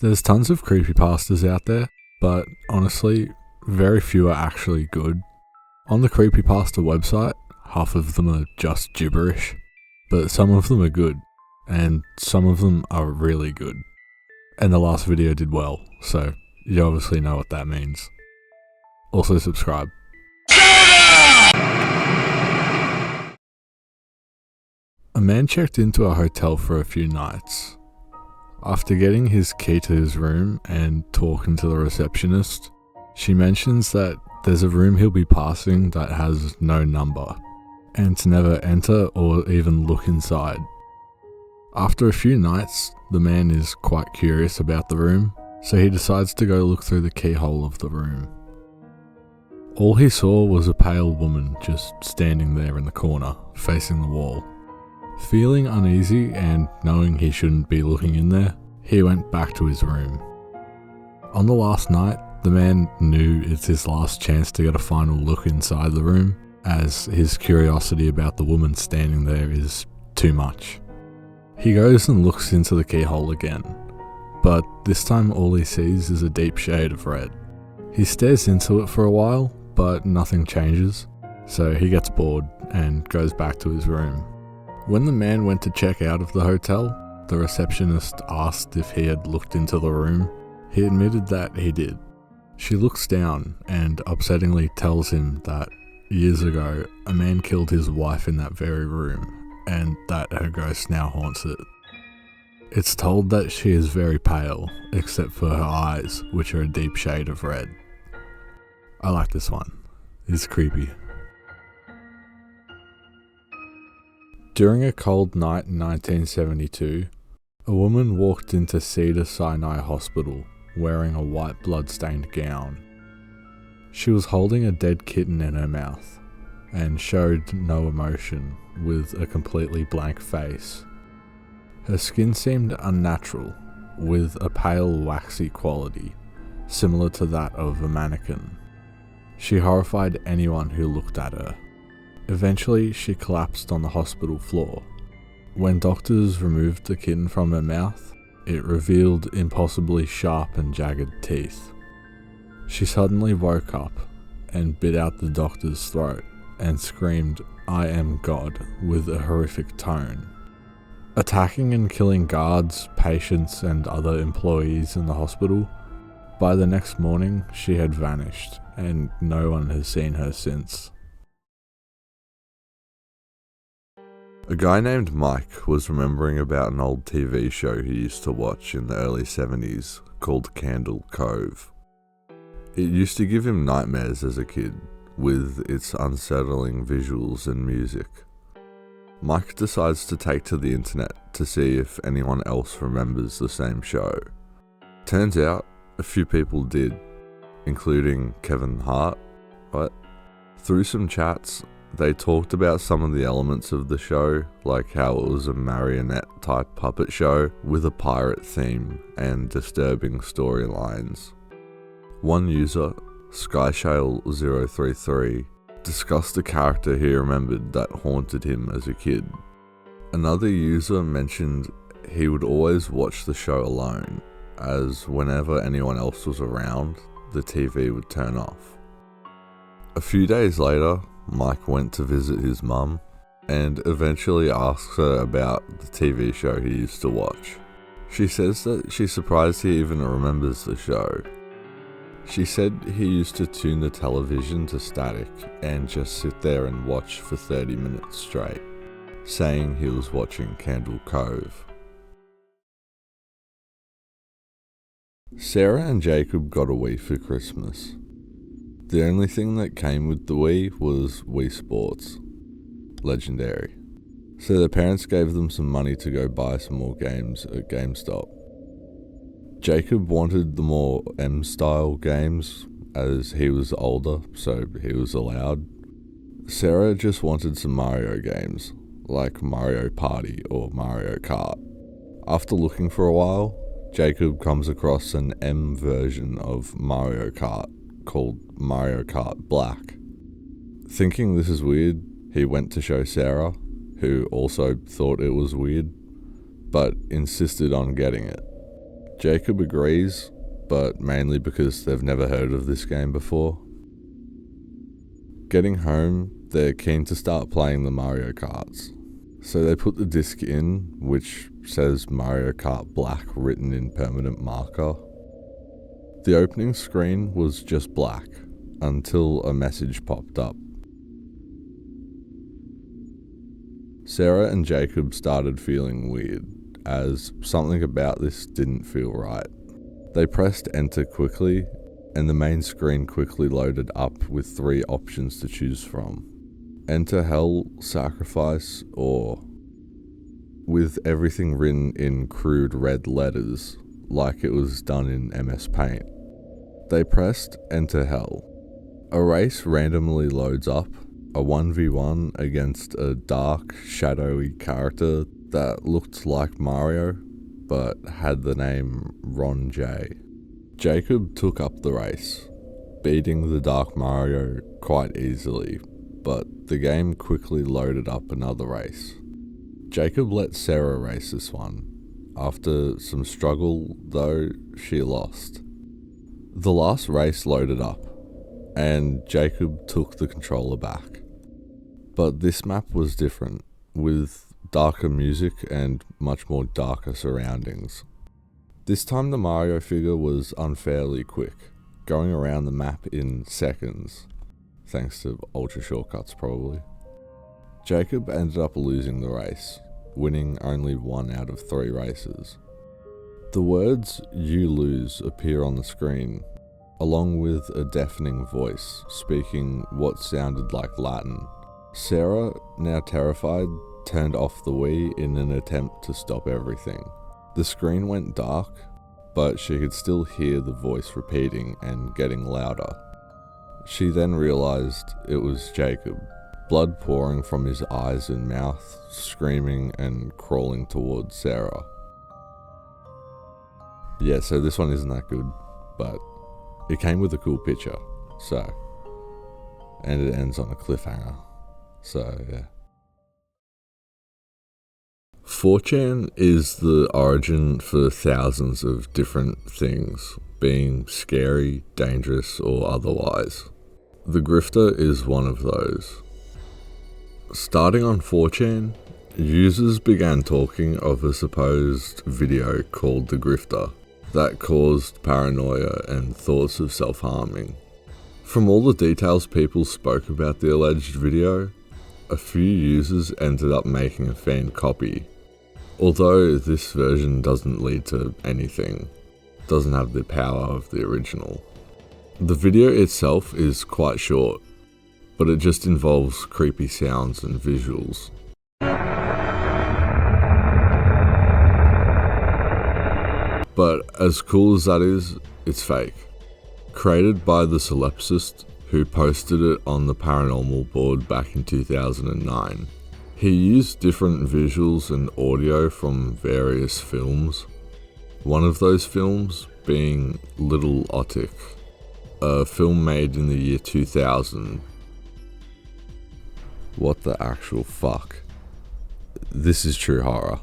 There's tons of creepypastas out there, but honestly, very few are actually good. On the Creepypasta website, half of them are just gibberish, but some of them are good, and some of them are really good. And the last video did well, so you obviously know what that means. Also subscribe. A man checked into a hotel for a few nights. After getting his key to his room and talking to the receptionist, she mentions that there's a room he'll be passing that has no number, and to never enter or even look inside. After a few nights, the man is quite curious about the room, so he decides to go look through the keyhole of the room. All he saw was a pale woman just standing there in the corner, facing the wall. Feeling uneasy and knowing he shouldn't be looking in there, he went back to his room. On the last night, the man knew it's his last chance to get a final look inside the room, as his curiosity about the woman standing there is too much. He goes and looks into the keyhole again, but this time all he sees is a deep shade of red. He stares into it for a while, but nothing changes, so he gets bored and goes back to his room. When the man went to check out of the hotel, the receptionist asked if he had looked into the room. He admitted that he did. She looks down and upsettingly tells him that years ago, a man killed his wife in that very room, and that her ghost now haunts it. It's told that she is very pale, except for her eyes, which are a deep shade of red. I like this one. It's creepy. During a cold night in 1972, a woman walked into Cedars-Sinai Hospital wearing a white blood-stained gown. She was holding a dead kitten in her mouth and showed no emotion, with a completely blank face. Her skin seemed unnatural, with a pale waxy quality, similar to that of a mannequin. She horrified anyone who looked at her. Eventually, she collapsed on the hospital floor. When doctors removed the kitten from her mouth, it revealed impossibly sharp and jagged teeth. She suddenly woke up and bit out the doctor's throat and screamed, "I am God," with a horrific tone. Attacking and killing guards, patients, and other employees in the hospital, by the next morning she had vanished, and no one has seen her since. A guy named Mike was remembering about an old TV show he used to watch in the early 70s called Candle Cove. It used to give him nightmares as a kid, with its unsettling visuals and music. Mike decides to take to the internet to see if anyone else remembers the same show. Turns out, a few people did, including Kevin Hart. But through some chats, they talked about some of the elements of the show, like how it was a marionette-type puppet show with a pirate theme and disturbing storylines. One user, SkyShale033, discussed a character he remembered that haunted him as a kid. Another user mentioned he would always watch the show alone, as whenever anyone else was around, the TV would turn off. A few days later, Mike went to visit his mum and eventually asks her about the TV show he used to watch. She says that she's surprised he even remembers the show. She said he used to tune the television to static and just sit there and watch for 30 minutes straight, saying he was watching Candle Cove. Sarah and Jacob got a Wii for Christmas. The only thing that came with the Wii was Wii Sports. Legendary. So their parents gave them some money to go buy some more games at GameStop. Jacob wanted the more M-style games, as he was older, so he was allowed. Sarah just wanted some Mario games, like Mario Party or Mario Kart. After looking for a while, Jacob comes across an M version of Mario Kart called Mario Kart Black. Thinking this is weird, he went to show Sarah, who also thought it was weird, but insisted on getting it. Jacob agrees, but mainly because they've never heard of this game before. Getting home, they're keen to start playing the Mario Karts. So they put the disc in, which says Mario Kart Black written in permanent marker. The opening screen was just black, until a message popped up. Sarah and Jacob started feeling weird, as something about this didn't feel right. They pressed enter quickly, and the main screen quickly loaded up with 3 options to choose from. Enter Hell, Sacrifice, or... with everything written in crude red letters, like it was done in MS Paint. They pressed Enter Hell. A race randomly loads up, a 1v1 against a dark, shadowy character that looked like Mario, but had the name Ron J. Jacob took up the race, beating the Dark Mario quite easily, but the game quickly loaded up another race. Jacob let Sarah race this one. After some struggle, though, she lost. The last race loaded up, and Jacob took the controller back. But this map was different, with darker music and much more darker surroundings. This time the Mario figure was unfairly quick, going around the map in seconds, thanks to ultra shortcuts probably. Jacob ended up losing the race, winning only 1 out of 3 races. The words "you lose" appear on the screen, along with a deafening voice speaking what sounded like Latin. Sarah, now terrified, turned off the Wii in an attempt to stop everything. The screen went dark, but she could still hear the voice repeating and getting louder. She then realized it was Jacob, blood pouring from his eyes and mouth, screaming and crawling towards Sarah. Yeah, so this one isn't that good, but it came with a cool picture, and it ends on a cliffhanger, so yeah. 4chan is the origin for thousands of different things, being scary, dangerous, or otherwise. The Grifter is one of those. Starting on 4chan, users began talking of a supposed video called the Grifter that caused paranoia and thoughts of self-harming. From all the details people spoke about the alleged video, a few users ended up making a fan copy. Although this version doesn't lead to anything, doesn't have the power of the original. The video itself is quite short, but it just involves creepy sounds and visuals. But as cool as that is, it's fake. Created by the Solipsist, who posted it on the paranormal board back in 2009. He used different visuals and audio from various films. One of those films being Little Otic, a film made in the year 2000. What the actual fuck? This is true horror.